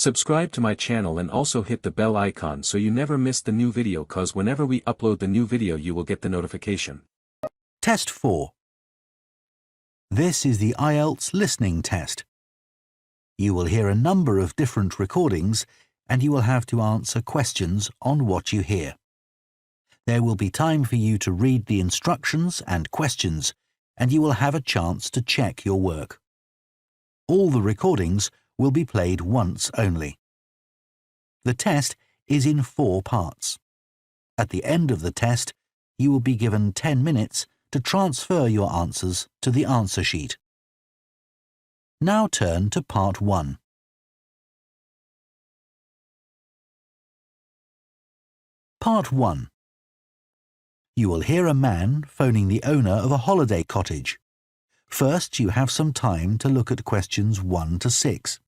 Subscribe to my channel and also hit the bell icon so you never miss the new video, cause whenever we upload the new video you will get the notification. Test 4. This is the IELTS listening test. You will hear a number of different recordings and you will have to answer questions on what you hear. There will be time for you to read the instructions and questions, and you will have a chance to check your work. All the recordings will be played once only. The test is in 4 parts. At the end of the test, you will be given 10 minutes to transfer your answers to the answer sheet. Now turn to Part 1. Part 1. You will hear a man phoning the owner of a holiday cottage. First, you have some time to look at questions 1 to 6.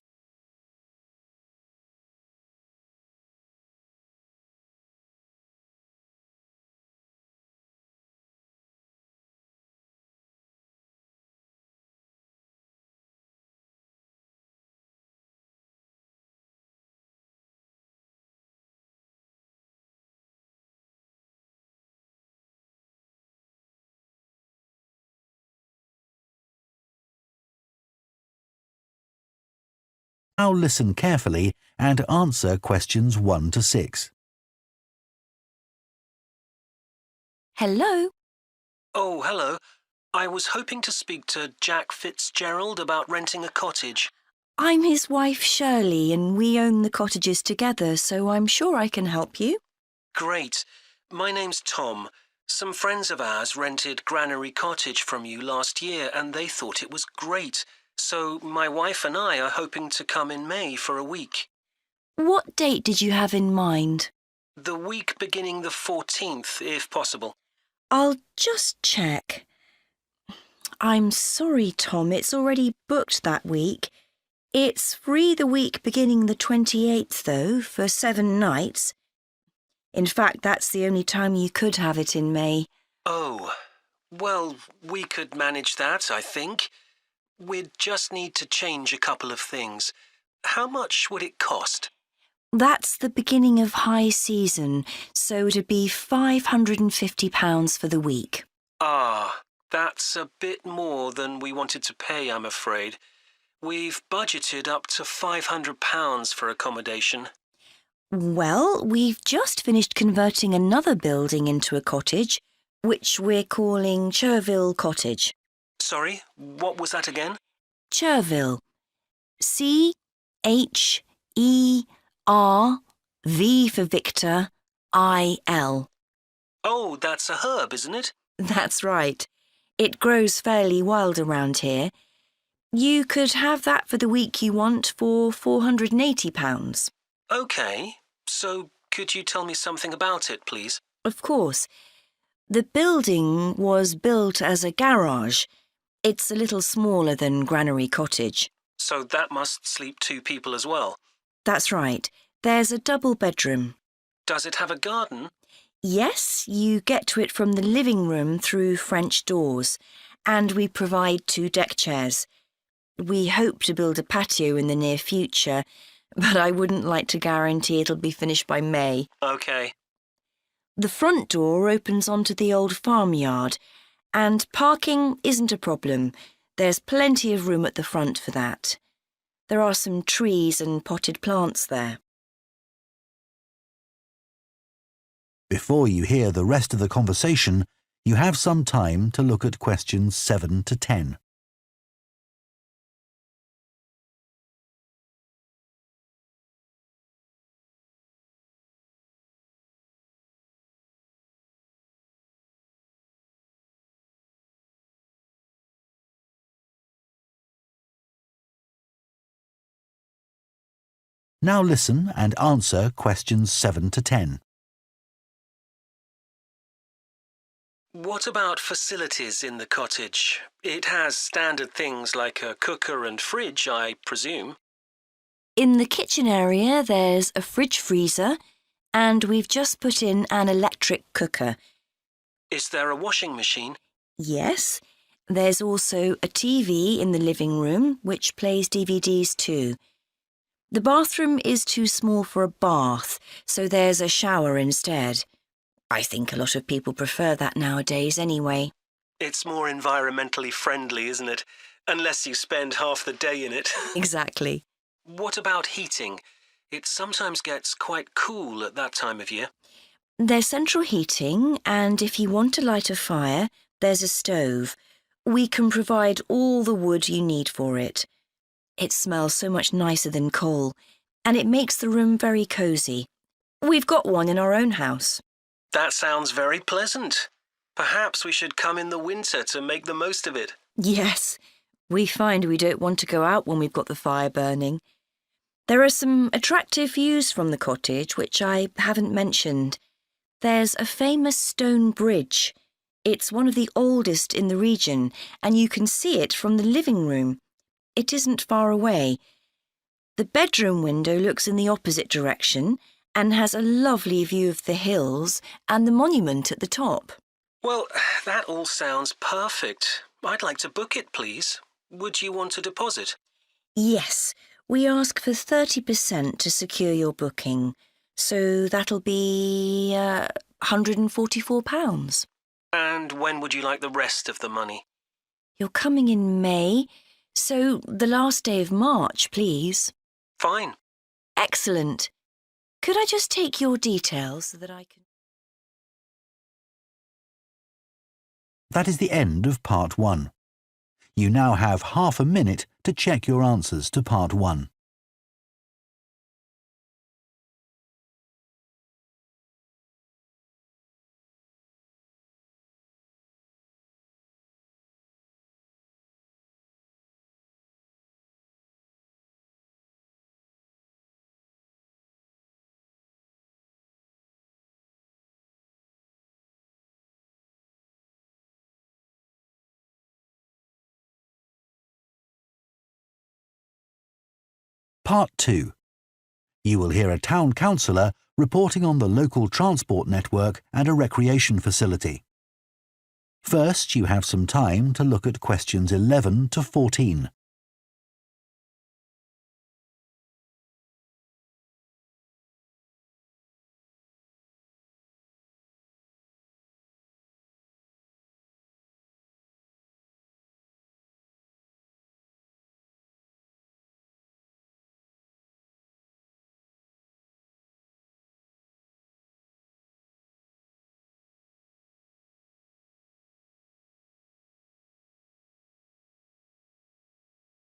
Now listen carefully and answer questions 1 to 6. Hello? Oh, hello. I was hoping to speak to Jack Fitzgerald about renting a cottage. I'm his wife Shirley and we own the cottages together, so I'm sure I can help you. Great. My name's Tom. Some friends of ours rented Granary Cottage from you last year and they thought it was great. So my wife and I are hoping to come in May for a week. What date did you have in mind? The week beginning the 14th, if possible. I'll just check. I'm sorry, Tom, it's already booked that week. It's free the week beginning the 28th, though, for 7 nights. In fact, that's the only time you could have it in May. Oh, well, we could manage that, I think. We'd just need to change a couple of things. How much would it cost? That's the beginning of high season, so it'd be £550 for the week. Ah, that's a bit more than we wanted to pay, I'm afraid. We've budgeted up to £500 for accommodation. Well, we've just finished converting another building into a cottage, which we're calling Cherville Cottage. Sorry, what was that again? Cherville. C-H-E-R-V for Victor, I-L. Oh, that's a herb, isn't it? That's right. It grows fairly wild around here. You could have that for the week you want for £480. OK, so could you tell me something about it, please? Of course. The building was built as a garage. It's a little smaller than Granary Cottage. So that must sleep 2 people as well? That's right. There's a double bedroom. Does it have a garden? Yes, you get to it from the living room through French doors, and we provide 2 deck chairs. We hope to build a patio in the near future, but I wouldn't like to guarantee it'll be finished by May. OK. The front door opens onto the old farmyard, and parking isn't a problem. There's plenty of room at the front for that. There are some trees and potted plants there. Before you hear the rest of the conversation, you have some time to look at questions 7 to 10. Now listen and answer questions 7 to 10. What about facilities in the cottage? It has standard things like a cooker and fridge, I presume. In the kitchen area, there's a fridge freezer, and we've just put in an electric cooker. Is there a washing machine? Yes. There's also a TV in the living room, which plays DVDs too. The bathroom is too small for a bath, so there's a shower instead. I think a lot of people prefer that nowadays anyway. It's more environmentally friendly, isn't it? Unless you spend half the day in it. Exactly. What about heating? It sometimes gets quite cool at that time of year. There's central heating, and if you want to light a fire, there's a stove. We can provide all the wood you need for it. It smells so much nicer than coal, and it makes the room very cosy. We've got one in our own house. That sounds very pleasant. Perhaps we should come in the winter to make the most of it. Yes, we find we don't want to go out when we've got the fire burning. There are some attractive views from the cottage which I haven't mentioned. There's a famous stone bridge. It's one of the oldest in the region, and you can see it from the living room. It isn't far away. The bedroom window looks in the opposite direction and has a lovely view of the hills and the monument at the top. Well, that all sounds perfect. I'd like to book it, please. Would you want a deposit? Yes, we ask for 30% to secure your booking, so that'll be £144. And when would you like the rest of the money? You're coming in May, so the last day of March, please. Fine. Excellent. Could I just take your details so that I can... That is the end of Part 1. You now have half a minute to check your answers to Part 1. Part 2. You will hear a town councillor reporting on the local transport network and a recreation facility. First, you have some time to look at questions 11 to 14.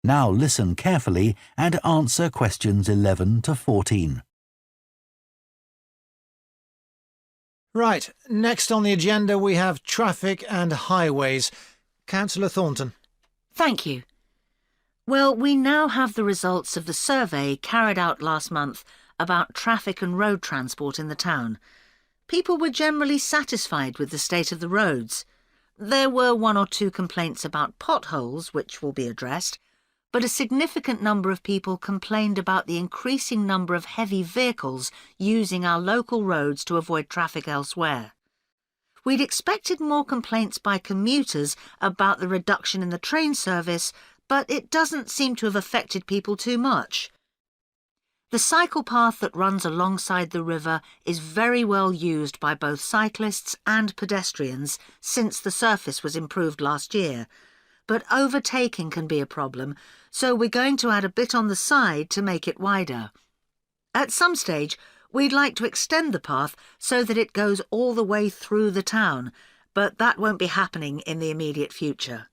Now listen carefully and answer questions 11 to 14. Right, next on the agenda we have traffic and highways. Councillor Thornton. Thank you. Well, we now have the results of the survey carried out last month about traffic and road transport in the town. People were generally satisfied with the state of the roads. There were 1 or 2 complaints about potholes, which will be addressed, but a significant number of people complained about the increasing number of heavy vehicles using our local roads to avoid traffic elsewhere. We'd expected more complaints by commuters about the reduction in the train service, but it doesn't seem to have affected people too much. The cycle path that runs alongside the river is very well used by both cyclists and pedestrians since the surface was improved last year, but overtaking can be a problem, so we're going to add a bit on the side to make it wider. At some stage, we'd like to extend the path so that it goes all the way through the town, but that won't be happening in the immediate future.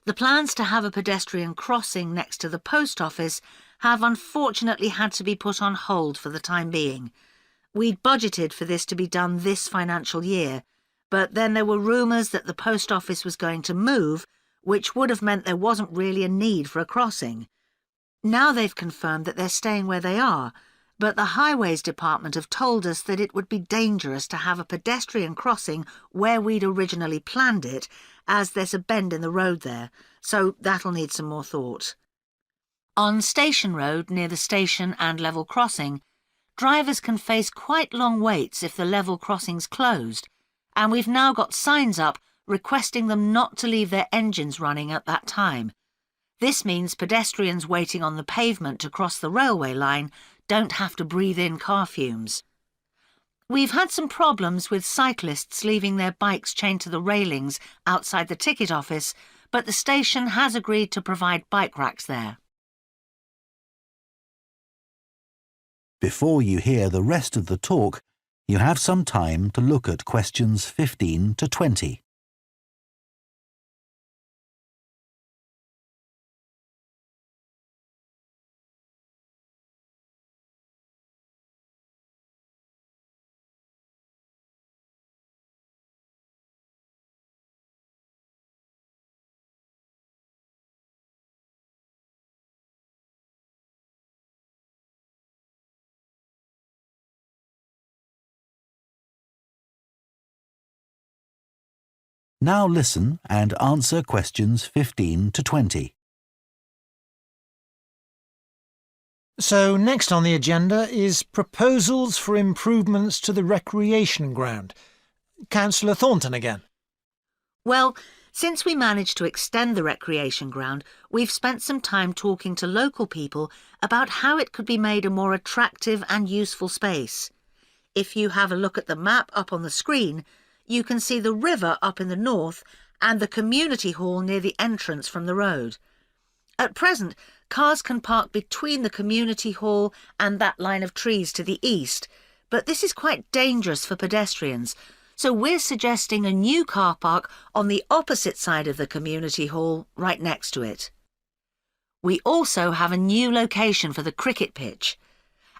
The plans to have a pedestrian crossing next to the post office have unfortunately had to be put on hold for the time being. We'd budgeted for this to be done this financial year, but then there were rumours that the post office was going to move, which would have meant there wasn't really a need for a crossing. Now they've confirmed that they're staying where they are, but the Highways Department have told us that it would be dangerous to have a pedestrian crossing where we'd originally planned it, as there's a bend in the road there, so that'll need some more thought. On Station Road, near the station and level crossing, drivers can face quite long waits if the level crossing's closed, and we've now got signs up requesting them not to leave their engines running at that time. This means pedestrians waiting on the pavement to cross the railway line don't have to breathe in car fumes. We've had some problems with cyclists leaving their bikes chained to the railings outside the ticket office, but the station has agreed to provide bike racks there. Before you hear the rest of the talk, you have some time to look at questions 15 to 20. Now listen and answer questions 15 to 20. So next on the agenda is proposals for improvements to the recreation ground. Councillor Thornton again. Well, since we managed to extend the recreation ground, we've spent some time talking to local people about how it could be made a more attractive and useful space. If you have a look at the map up on the screen, you can see the river up in the north and the community hall near the entrance from the road. At present, cars can park between the community hall and that line of trees to the east, but this is quite dangerous for pedestrians, so we're suggesting a new car park on the opposite side of the community hall, right next to it. We also have a new location for the cricket pitch.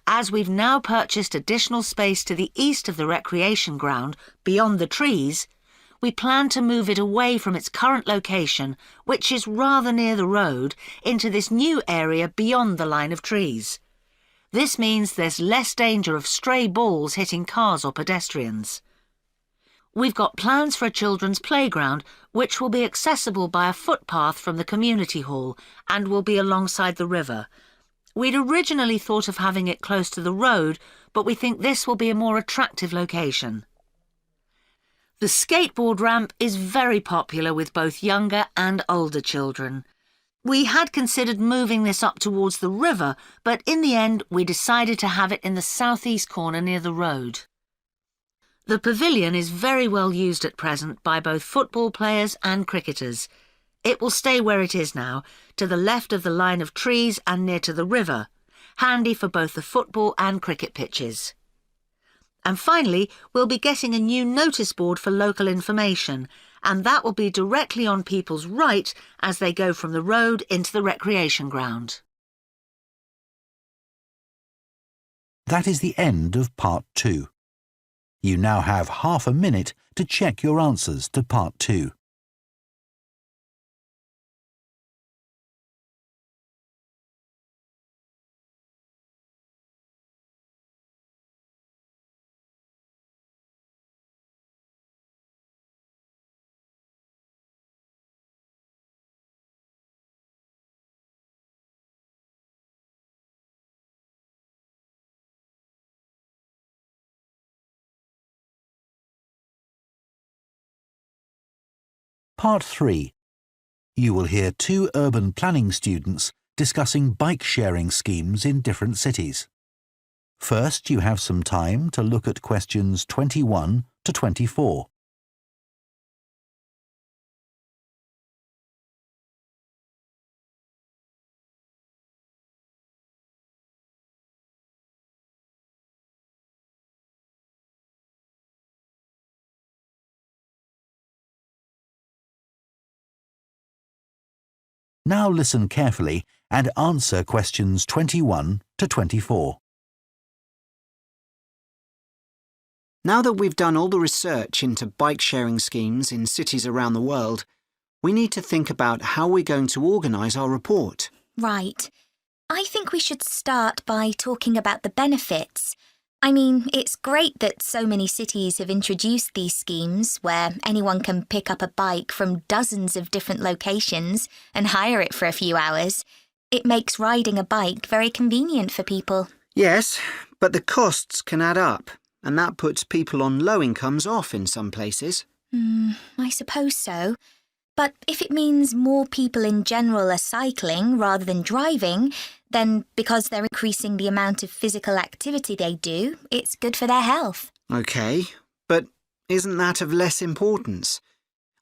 As we've now purchased additional space to the east of the recreation ground, beyond the trees, we plan to move it away from its current location, which is rather near the road, into this new area beyond the line of trees. This means there's less danger of stray balls hitting cars or pedestrians. We've got plans for a children's playground, which will be accessible by a footpath from the community hall and will be alongside the river. We'd originally thought of having it close to the road, but we think this will be a more attractive location. The skateboard ramp is very popular with both younger and older children. We had considered moving this up towards the river, but in the end we decided to have it in the southeast corner near the road. The pavilion is very well used at present by both football players and cricketers. It will stay where it is now, to the left of the line of trees and near to the river, handy for both the football and cricket pitches. And finally, we'll be getting a new notice board for local information, and that will be directly on people's right as they go from the road into the recreation ground. That is the end of Part 2. You now have half a minute to check your answers to Part 2. Part 3. You will hear two urban planning students discussing bike-sharing schemes in different cities. First, you have some time to look at questions 21 to 24. Now listen carefully and answer questions 21 to 24. Now that we've done all the research into bike-sharing schemes in cities around the world, we need to think about how we're going to organise our report. Right. I think we should start by talking about the benefits. I mean, it's great that so many cities have introduced these schemes where anyone can pick up a bike from dozens of different locations and hire it for a few hours. It makes riding a bike very convenient for people. Yes, but the costs can add up, and that puts people on low incomes off in some places. I suppose so. But if it means more people in general are cycling rather than driving, then because they're increasing the amount of physical activity they do, it's good for their health. OK, but isn't that of less importance?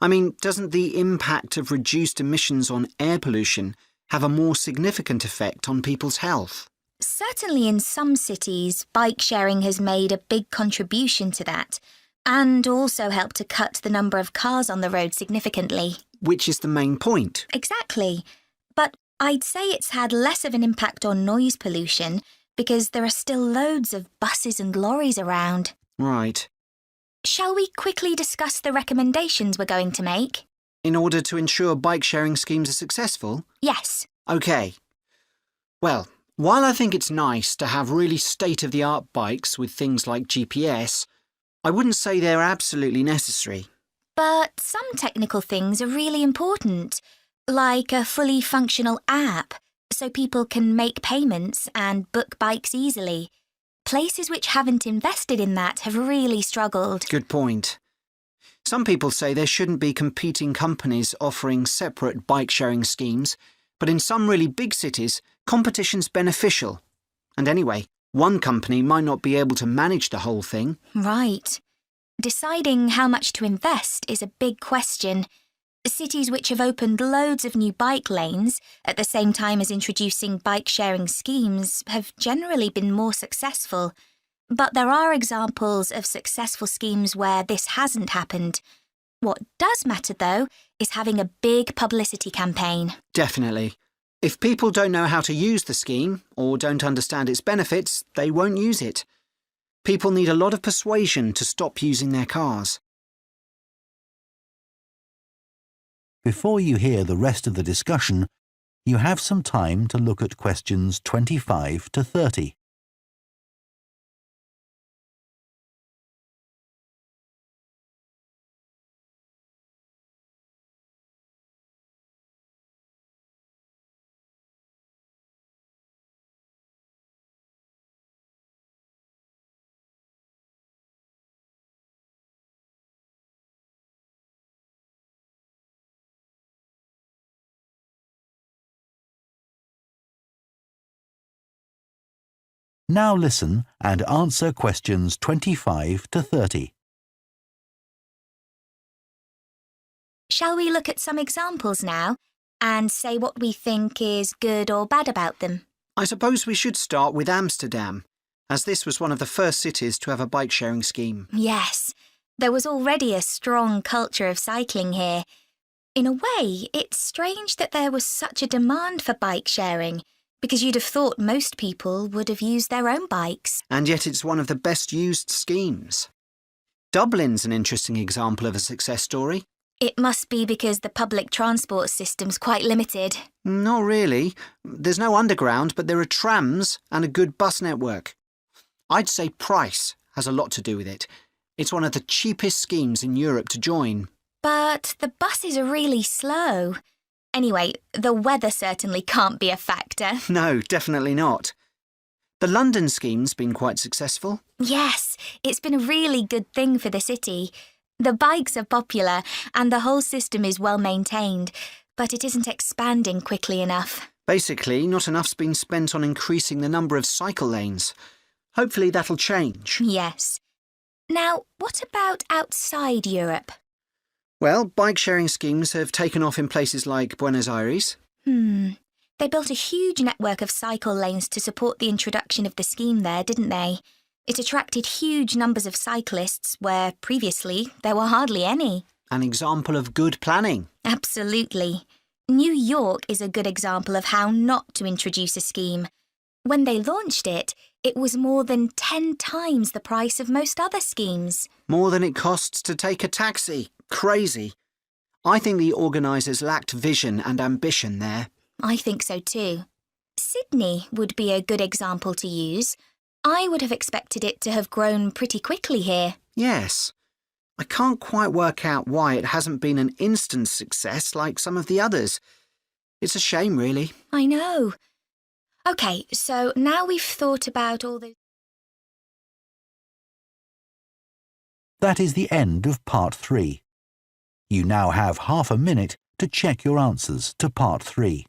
I mean, doesn't the impact of reduced emissions on air pollution have a more significant effect on people's health? Certainly in some cities, bike sharing has made a big contribution to that, and also helped to cut the number of cars on the road significantly. Which is the main point. Exactly. But I'd say it's had less of an impact on noise pollution because there are still loads of buses and lorries around. Right. Shall we quickly discuss the recommendations we're going to make? In order to ensure bike sharing schemes are successful? Yes. OK. Well, while I think it's nice to have really state-of-the-art bikes with things like GPS, I wouldn't say they're absolutely necessary. But some technical things are really important, like a fully functional app, so people can make payments and book bikes easily. Places which haven't invested in that have really struggled. Good point. Some people say there shouldn't be competing companies offering separate bike-sharing schemes, but in some really big cities, competition's beneficial. And anyway, one company might not be able to manage the whole thing. Right. Deciding how much to invest is a big question. Cities which have opened loads of new bike lanes at the same time as introducing bike-sharing schemes have generally been more successful. But there are examples of successful schemes where this hasn't happened. What does matter, though, is having a big publicity campaign. Definitely. If people don't know how to use the scheme or don't understand its benefits, they won't use it. People need a lot of persuasion to stop using their cars. Before you hear the rest of the discussion, you have some time to look at questions 25 to 30. Now listen and answer questions 25 to 30. Shall we look at some examples now and say what we think is good or bad about them? I suppose we should start with Amsterdam, as this was one of the first cities to have a bike-sharing scheme. Yes, there was already a strong culture of cycling here. In a way, it's strange that there was such a demand for bike sharing, because you'd have thought most people would have used their own bikes. And yet it's one of the best used schemes. Dublin's an interesting example of a success story. It must be because the public transport system's quite limited. Not really. There's no underground, but there are trams and a good bus network. I'd say price has a lot to do with it. It's one of the cheapest schemes in Europe to join. But the buses are really slow. Anyway, the weather certainly can't be a factor. No, definitely not. The London scheme's been quite successful. Yes, it's been a really good thing for the city. The bikes are popular and the whole system is well maintained, but it isn't expanding quickly enough. Basically, not enough's been spent on increasing the number of cycle lanes. Hopefully that'll change. Yes. Now, what about outside Europe? Well, bike-sharing schemes have taken off in places like Buenos Aires. They built a huge network of cycle lanes to support the introduction of the scheme there, didn't they? It attracted huge numbers of cyclists where previously there were hardly any. An example of good planning. Absolutely. New York is a good example of how not to introduce a scheme. When they launched it, it was more than 10 times the price of most other schemes. More than it costs to take a taxi. Crazy. I think the organisers lacked vision and ambition there. I think so too. Sydney would be a good example to use. I would have expected it to have grown pretty quickly here. Yes. I can't quite work out why it hasn't been an instant success like some of the others. It's a shame, really. I know. OK, so now we've thought about all the... That is the end of part 3. You now have half a minute to check your answers to Part 3.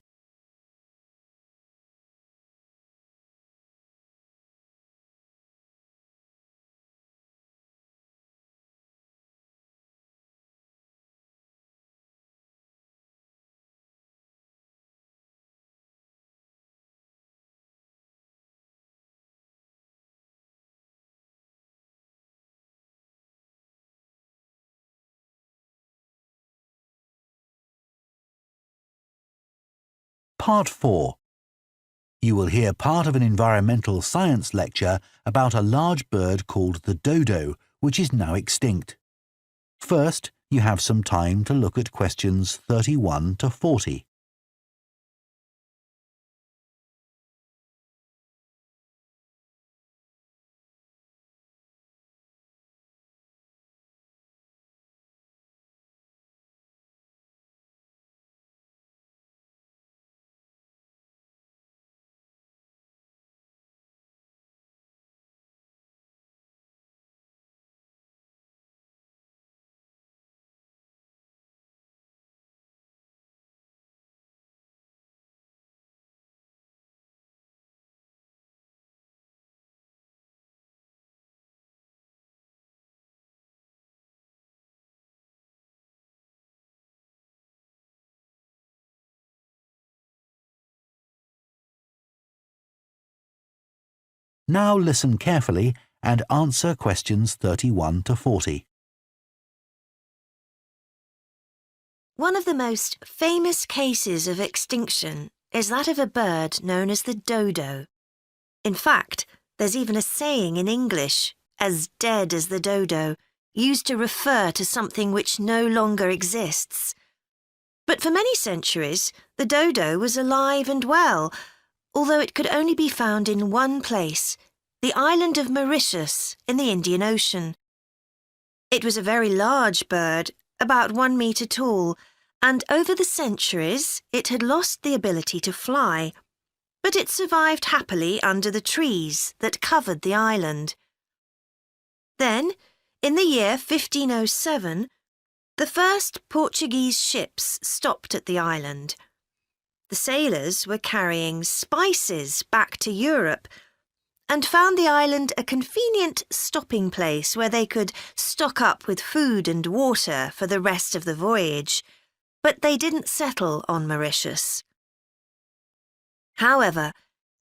Part 4. You will hear part of an environmental science lecture about a large bird called the dodo, which is now extinct. First, you have some time to look at questions 31 to 40. Now listen carefully and answer questions 31 to 40. One of the most famous cases of extinction is that of a bird known as the dodo. In fact, there's even a saying in English, as dead as the dodo, used to refer to something which no longer exists. But for many centuries, the dodo was alive and well, although it could only be found in one place, the island of Mauritius in the Indian Ocean. It was a very large bird, about 1 metre tall, and over the centuries it had lost the ability to fly, but it survived happily under the trees that covered the island. Then, in the year 1507, the first Portuguese ships stopped at the island. The sailors were carrying spices back to Europe and found the island a convenient stopping place where they could stock up with food and water for the rest of the voyage, but they didn't settle on Mauritius. However,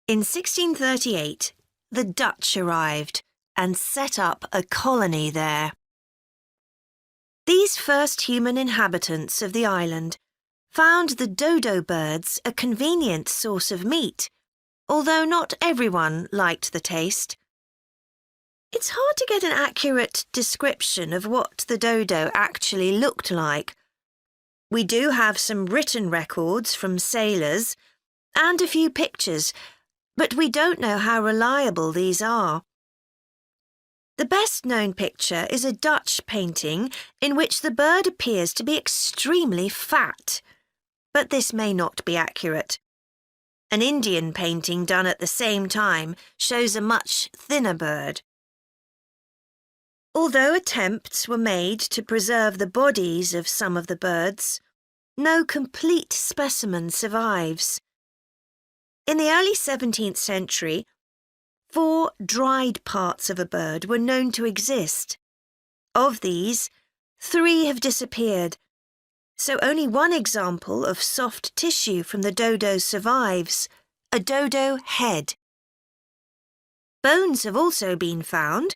in 1638, the Dutch arrived and set up a colony there. These first human inhabitants of the island found the dodo birds a convenient source of meat, although not everyone liked the taste. It's hard to get an accurate description of what the dodo actually looked like. We do have some written records from sailors and a few pictures, but we don't know how reliable these are. The best-known picture is a Dutch painting in which the bird appears to be extremely fat, but this may not be accurate. An Indian painting done at the same time shows a much thinner bird. Although attempts were made to preserve the bodies of some of the birds, no complete specimen survives. In the early 17th century, 4 dried parts of a bird were known to exist. Of these, 3 have disappeared, so only one example of soft tissue from the dodo survives, a dodo head. Bones have also been found,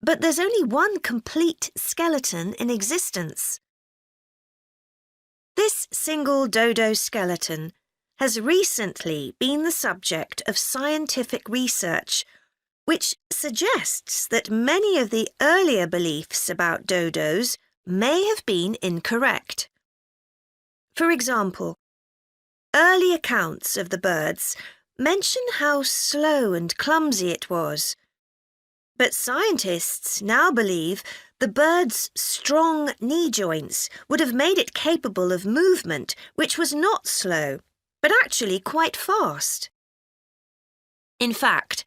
but there's only one complete skeleton in existence. This single dodo skeleton has recently been the subject of scientific research, which suggests that many of the earlier beliefs about dodos may have been incorrect. For example, early accounts of the birds mention how slow and clumsy it was, but scientists now believe the bird's strong knee joints would have made it capable of movement which was not slow, but actually quite fast. In fact,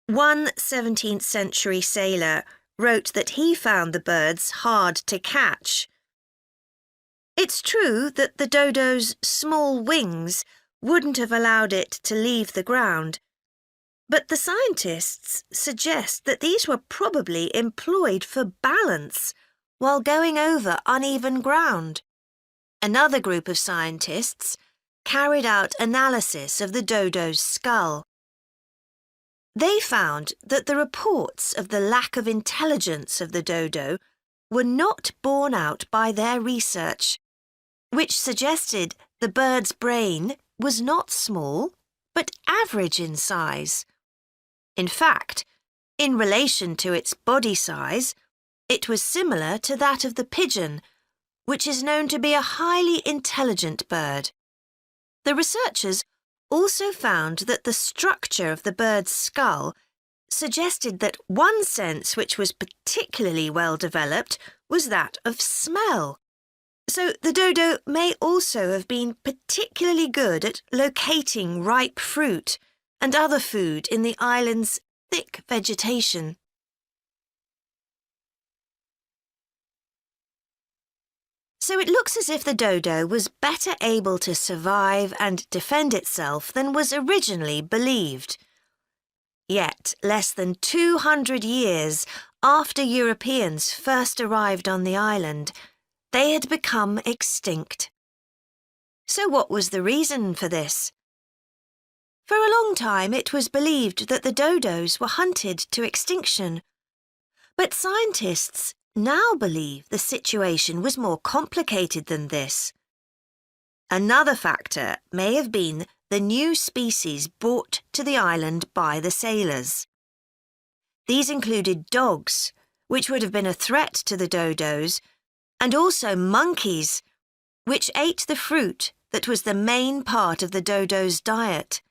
one 17th century sailor wrote that he found the birds hard to catch. It's true that the dodo's small wings wouldn't have allowed it to leave the ground, but the scientists suggest that these were probably employed for balance while going over uneven ground. Another group of scientists carried out analysis of the dodo's skull. They found that the reports of the lack of intelligence of the dodo were not borne out by their research, which suggested the bird's brain was not small, but average in size. In fact, in relation to its body size, it was similar to that of the pigeon, which is known to be a highly intelligent bird. The researchers also found that the structure of the bird's skull suggested that one sense which was particularly well developed was that of smell. So the dodo may also have been particularly good at locating ripe fruit and other food in the island's thick vegetation. So it looks as if the dodo was better able to survive and defend itself than was originally believed. Yet, less than 200 years after Europeans first arrived on the island, they had become extinct. So what was the reason for this? For a long time it was believed that the dodos were hunted to extinction, but scientists now believe the situation was more complicated than this. Another factor may have been the new species brought to the island by the sailors. These included dogs, which would have been a threat to the dodos, and also monkeys, which ate the fruit that was the main part of the dodo's diet.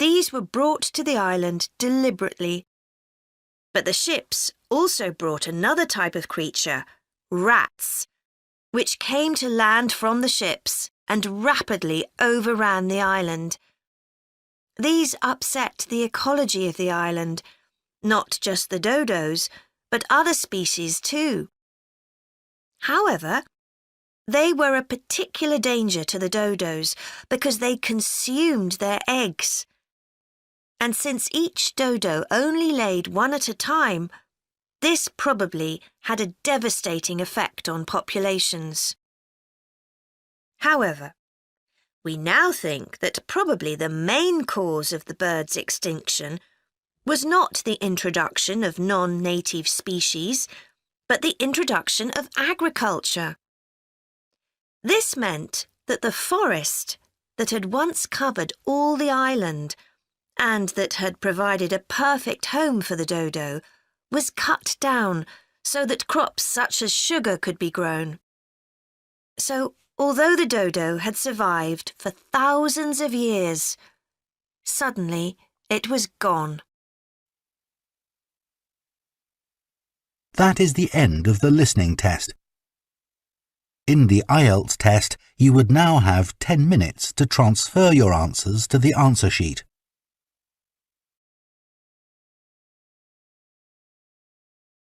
These were brought to the island deliberately. But the ships also brought another type of creature, rats, which came to land from the ships and rapidly overran the island. These upset the ecology of the island, not just the dodos, but other species too. However, they were a particular danger to the dodos because they consumed their eggs. And since each dodo only laid one at a time, this probably had a devastating effect on populations. However, we now think that probably the main cause of the bird's extinction was not the introduction of non-native species, but the introduction of agriculture. This meant that the forest that had once covered all the island and that had provided a perfect home for the dodo was cut down so that crops such as sugar could be grown. So, although the dodo had survived for thousands of years, suddenly it was gone. That is the end of the listening test. In the IELTS test, you would now have 10 minutes to transfer your answers to the answer sheet.